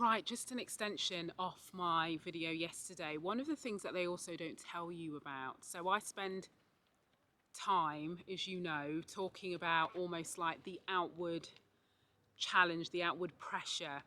Right, just an extension off my video yesterday. One of the things that they also don't tell you about. So I spend time, as you know, talking about almost like the outward challenge, the outward pressure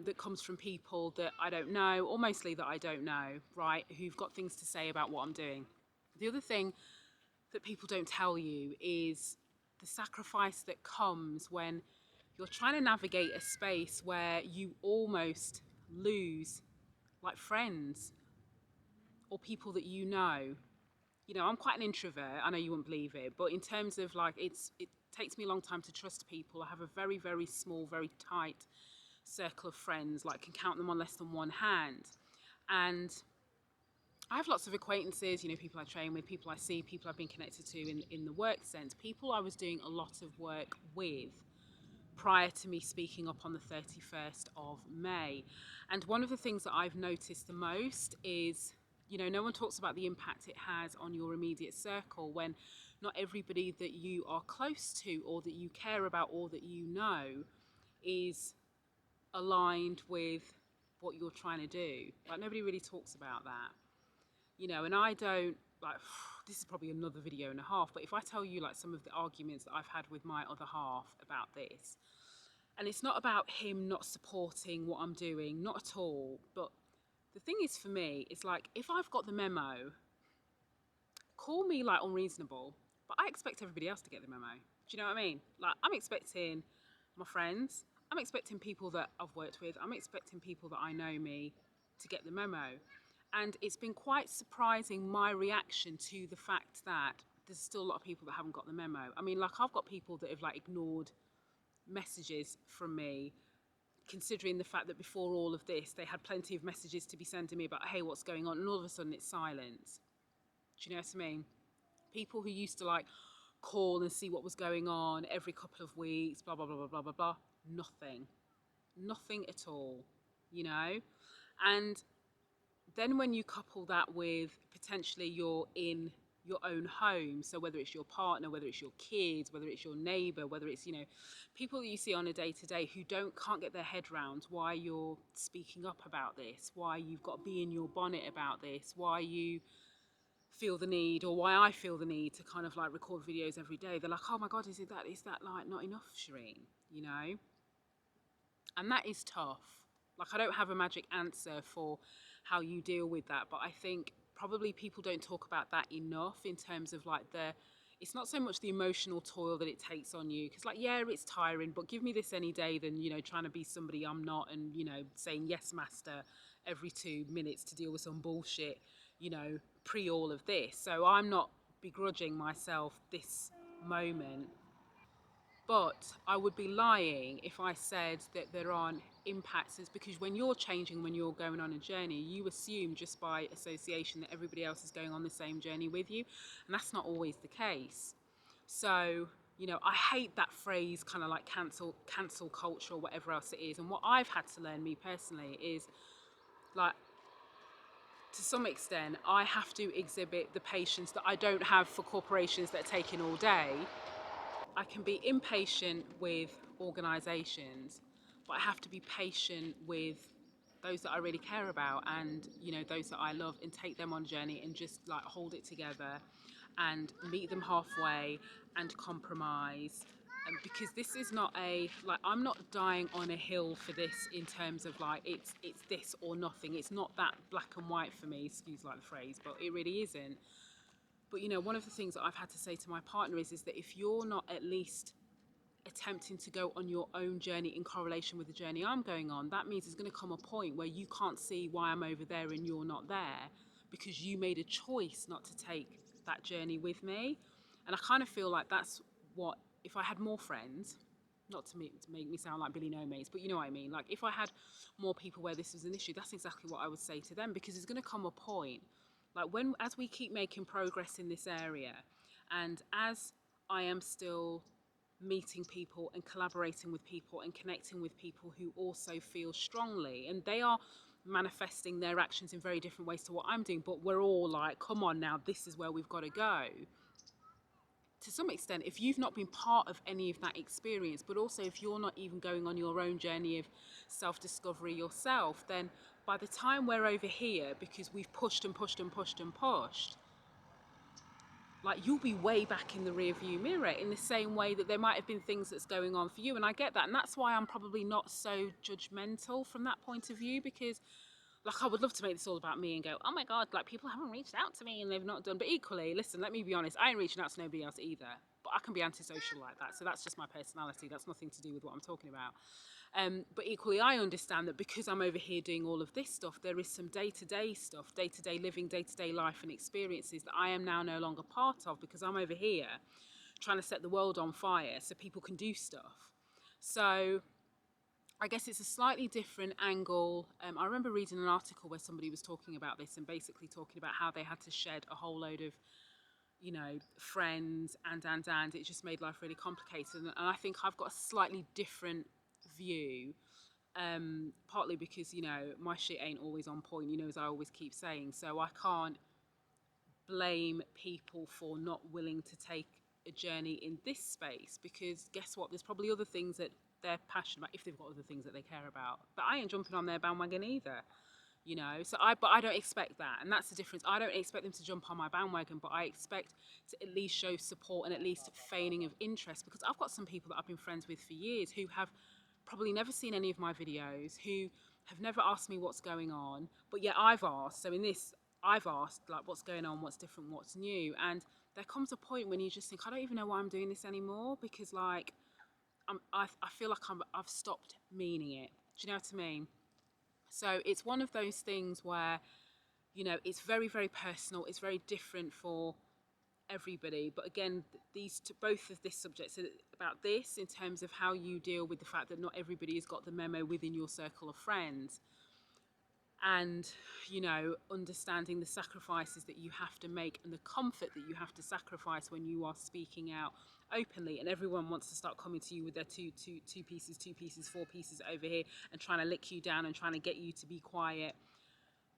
that comes from people that I don't know, or mostly that I don't know, right, who've got things to say about what I'm doing. The other thing that people don't tell you is the sacrifice that comes when you're trying to navigate a space where you almost lose like friends or people that you know. You know, I'm quite an introvert. I know you wouldn't believe it, but in terms of like it takes me a long time to trust people. I have a very, very small, very tight circle of friends, like can count them on less than one hand. And I have lots of acquaintances, you know, people I train with, people I see, people I've been connected to in the work sense, people I was doing a lot of work with prior to me speaking up on the 31st of May. And one of the things that I've noticed the most is, you know, no one talks about the impact it has on your immediate circle when not everybody that you are close to or that you care about or that you know is aligned with what you're trying to do. Like, nobody really talks about that, you know, and I don't like, this is probably another video and a half, but if I tell you like some of the arguments that I've had with my other half about this, and it's not about him not supporting what I'm doing, not at all, but the thing is for me, it's like if I've got the memo, call me like unreasonable, but I expect everybody else to get the memo. Do you know what I mean? Like, I'm expecting my friends, I'm expecting people that I've worked with, I'm expecting people that I know me to get the memo. And it's been quite surprising my reaction to the fact that there's still a lot of people that haven't got the memo. I mean, like, I've got people that have like ignored messages from me, considering the fact that before all of this they had plenty of messages to be sending me about, hey, what's going on, and all of a sudden it's silence. Do you know what I mean? People who used to like call and see what was going on every couple of weeks, blah blah blah blah blah blah blah, nothing at all, you know. And then when you couple that with potentially you're in your own home, so whether it's your partner, whether it's your kids, whether it's your neighbor, whether it's, you know, people that you see on a day to day who can't get their head around why you're speaking up about this, why you've got to be in your bonnet about this, why you feel the need, or why I feel the need to kind of like record videos every day. They're like, oh my god, is that like not enough, Shireen, you know? And that is tough. Like, I don't have a magic answer for how you deal with that, but I think probably people don't talk about that enough in terms of like it's not so much the emotional toil that it takes on you, because like, yeah, it's tiring, but give me this any day than, you know, trying to be somebody I'm not and, you know, saying yes master every 2 minutes to deal with some bullshit, you know, pre all of this. So I'm not begrudging myself this moment, but I would be lying if I said that there aren't impacts. It's because when you're changing, when you're going on a journey, you assume just by association that everybody else is going on the same journey with you. And that's not always the case. So, you know, I hate that phrase kind of like cancel culture or whatever else it is. And what I've had to learn, me personally, is like, to some extent, I have to exhibit the patience that I don't have for corporations that are taking all day. I can be impatient with organisations, but I have to be patient with those that I really care about and, you know, those that I love, and take them on a journey and just like hold it together and meet them halfway and compromise. Because this is not like, I'm not dying on a hill for this in terms of like it's this or nothing. It's not that black and white for me, excuse like the phrase, but it really isn't. But, you know, one of the things that I've had to say to my partner is that if you're not at least attempting to go on your own journey in correlation with the journey I'm going on, that means there's going to come a point where you can't see why I'm over there and you're not there, because you made a choice not to take that journey with me. And I kind of feel like that's what, if I had more friends, not to make me sound like Billy No Mates, but you know what I mean, like if I had more people where this was an issue, that's exactly what I would say to them, because there's going to come a point, like when, as we keep making progress in this area, and as I am still meeting people and collaborating with people and connecting with people who also feel strongly, and they are manifesting their actions in very different ways to what I'm doing, but we're all like, come on now, this is where we've got to go. to some extent, if you've not been part of any of that experience, but also if you're not even going on your own journey of self-discovery yourself, then by the time we're over here, because we've pushed and pushed and pushed and pushed, like, you'll be way back in the rear view mirror, in the same way that there might have been things that's going on for you. And I get that, and that's why I'm probably not so judgmental from that point of view, because like, I would love to make this all about me and go, oh my God, like, people haven't reached out to me and they've not done. But equally, listen, let me be honest, I ain't reaching out to nobody else either. But I can be antisocial like that. So that's just my personality. That's nothing to do with what I'm talking about. But equally, I understand that because I'm over here doing all of this stuff, there is some day-to-day stuff, day-to-day living, day-to-day life and experiences that I am now no longer part of, because I'm over here trying to set the world on fire so people can do stuff. So I guess it's a slightly different angle. I remember reading an article where somebody was talking about this and basically talking about how they had to shed a whole load of, you know, friends and it just made life really complicated. And I think I've got a slightly different view, partly because, you know, my shit ain't always on point, you know, as I always keep saying. So I can't blame people for not willing to take a journey in this space, because guess what? There's probably other things that they're passionate about, if they've got other things that they care about. But I ain't jumping on their bandwagon either, you know. But I don't expect that, and that's the difference. I don't expect them to jump on my bandwagon, but I expect to at least show support and at least feigning of interest, because I've got some people that I've been friends with for years who have probably never seen any of my videos, who have never asked me what's going on, but yet I've asked. So in this, I've asked, like, what's going on, what's different, what's new. And there comes a point when you just think, I don't even know why I'm doing this anymore, because, like, I feel like I've stopped meaning it. Do you know what I mean? So it's one of those things where, you know, it's very, very personal. It's very different for everybody. But again, both of this subjects are about this, in terms of how you deal with the fact that not everybody has got the memo within your circle of friends. And, you know, understanding the sacrifices that you have to make and the comfort that you have to sacrifice when you are speaking out openly, and everyone wants to start coming to you with their two pieces, 4 pieces over here, and trying to lick you down and trying to get you to be quiet.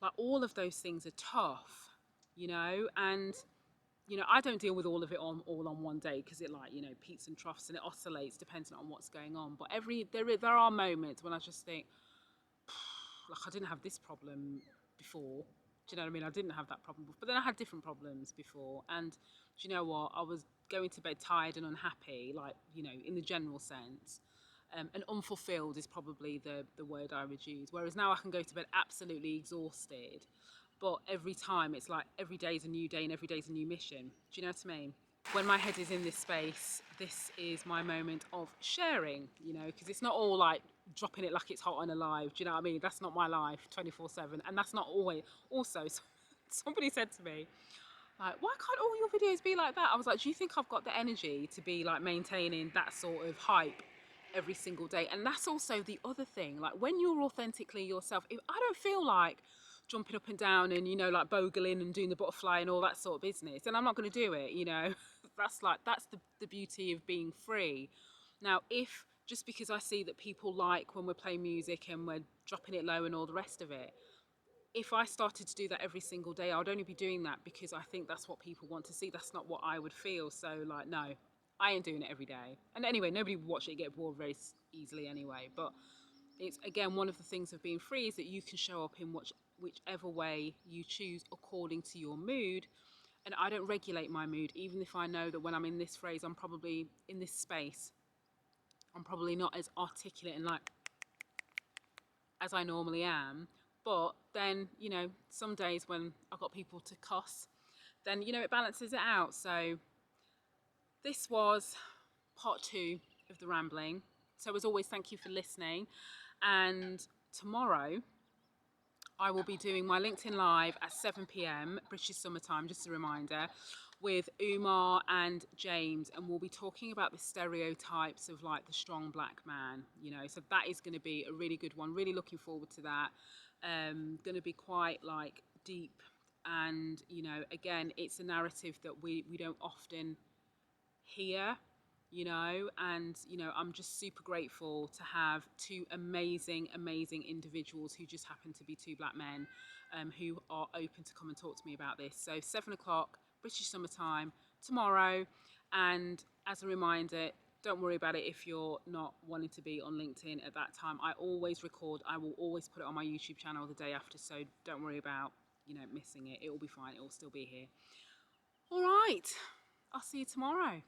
Like, all of those things are tough, you know. And, you know, I don't deal with all of it all on one day, because it, like, you know, peaks and troughs and it oscillates depending on what's going on. But there are moments when I just think, like, I didn't have this problem before. Do you know what I mean? I didn't have that problem before. But then I had different problems before. And do you know what? I was going to bed tired and unhappy, like, you know, in the general sense. And unfulfilled is probably the word I would use. Whereas now I can go to bed absolutely exhausted. But every time it's like every day is a new day and every day is a new mission. Do you know what I mean? When my head is in this space, this is my moment of sharing, you know, because it's not all like dropping it like it's hot and alive. Do you know what I mean? That's not my life 24/7. And that's not always. Also, somebody said to me, like, why can't all your videos be like that? I was like, do you think I've got the energy to be like maintaining that sort of hype every single day? And that's also the other thing. Like, when you're authentically yourself, if I don't feel like jumping up and down and, you know, like bogling and doing the butterfly and all that sort of business, then I'm not going to do it, you know. That's the beauty of being free. Now, if just because I see that people like when we're playing music and we're dropping it low and all the rest of it, if I started to do that every single day, I would only be doing that because I think that's what people want to see. That's not what I would feel. So, like, no, I ain't doing it every day. And anyway, nobody would watch it, get bored very easily anyway. But it's, again, one of the things of being free is that you can show up in whichever way you choose according to your mood. And I don't regulate my mood, even if I know that when I'm in this phrase, I'm probably in this space, I'm probably not as articulate and like as I normally am. But then, you know, some days when I've got people to cuss, then, you know, it balances it out. So this was part 2 of the rambling. So as always, thank you for listening. And tomorrow I will be doing my LinkedIn Live at 7 p.m. British summertime, just a reminder, with Umar and James, and we'll be talking about the stereotypes of like the strong black man, you know. So that is going to be a really good one. Really looking forward to that. Going to be quite like deep, and, you know, again, it's a narrative that we don't often hear, you know. And, you know, I'm just super grateful to have 2 amazing individuals who just happen to be 2 black men, who are open to come and talk to me about this. So 7 o'clock British summertime tomorrow. And as a reminder, don't worry about it if you're not wanting to be on LinkedIn at that time. I always record. I will always put it on my YouTube channel the day after. So don't worry about, missing it. It will be fine. It will still be here. All right. I'll see you tomorrow.